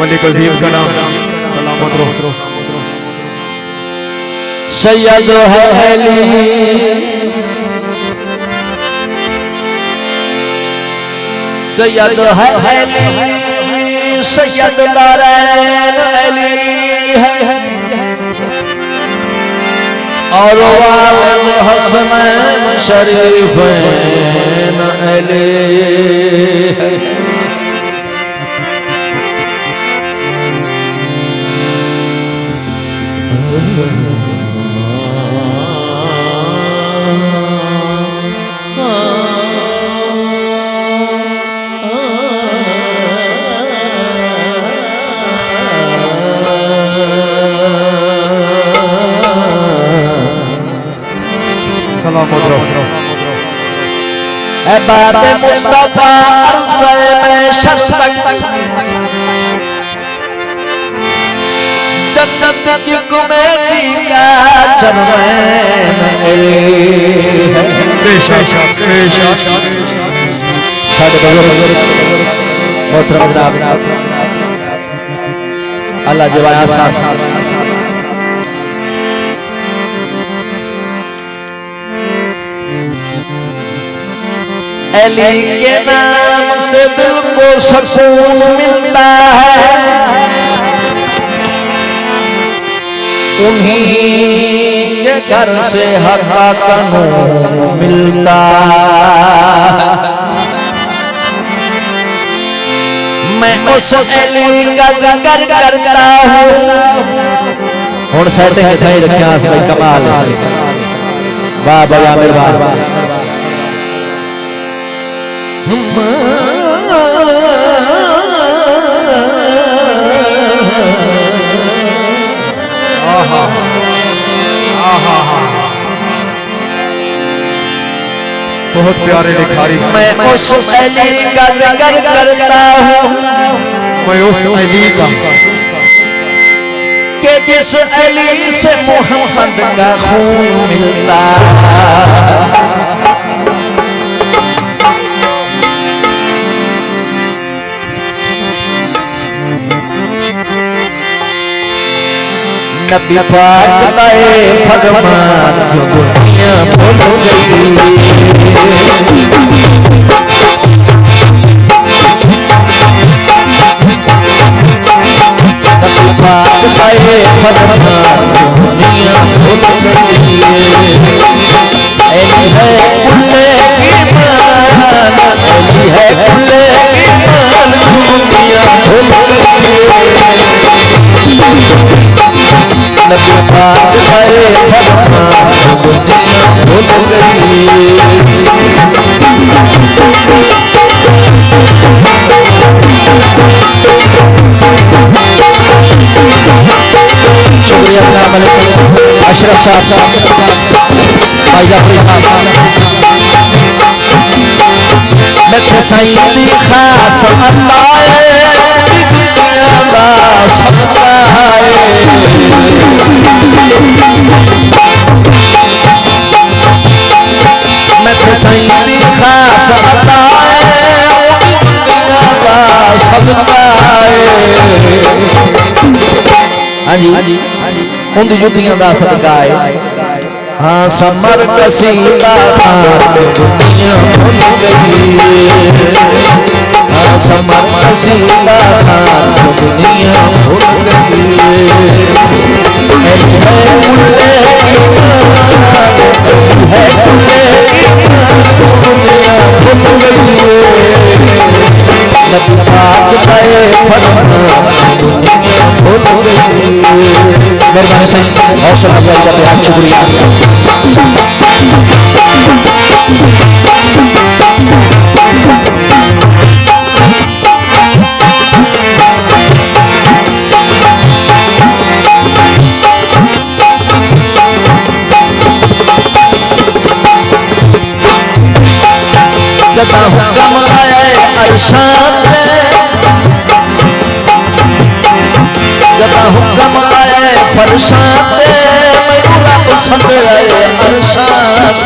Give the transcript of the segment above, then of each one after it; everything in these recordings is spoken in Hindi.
मलिक अजीम का नाम सलामत रहो। सैयद है अली सैयद है अली सैयद नारायण अली है और वालिद हसनैन शरीफैन अली है। बात मुस्तफा अरसे में शतक जन्नत की कमेटी का चरमैन अल्लाह जवाया अली के नाम से दिल को सुकून मिलता है, उन्हीं के घर से हक का कानून मिलता है। मैं उस अली का जिक्र करता हूँ और सहते हैं थे रखिया से कमाल है। वाह भैया मेरे वाह बहुत प्यारे लिखारी। मैं उस अली का जिक्र करता हूँ, मैं उस अली का कि जिस अली से मोहम्मद का खून मिलता। नबी पाक का फरमान जो दुनिया भूल गई, नबी पाक का फरमान जो दुनिया भूल गई। अली है कुल्ले ईमान, अली है कुल्ले ईमान, दुनिया भूल गई। नबी पाक का फरमान दुनिया भूल गई। शुक्रिया जनाब अशरफ साहब, भाई जाफरी साहब। मैं सईदी खास अल्लाह सदका मैं सईदी खास अल्लाह सदका। हाँ जी उनकी जुतियां का सदका है। हाँ समर कसीदा दुनिया भूल गई, हाँ समर कसीदा दुनिया भूल गई। अली है कुल्ले ईमान, अली है कुल्ले ईमान, दुनिया भूल गई। नबी पाक का फरमान दुनिया भूल गई। मेहरबानी से हौसला अफजाई का बेहद शुक्रिया। जदा हुक्म आए अरशाद दे, जदा हुक्म आए फरशाद दे, मैं रब पसंद आए अरशाद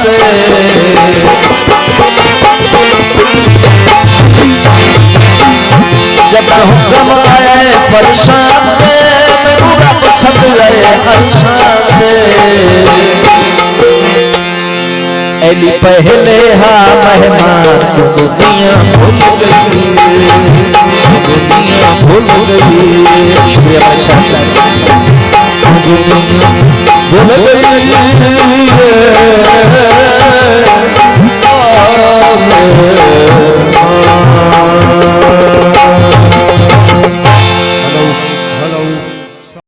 जब हुक्म आए फरशाद मैनू रब पसंद आए अरशाद एली पहले हा मेहमान दुनिया भूल गई दुनिया भूल गई। शुक्रिया भाई साहब।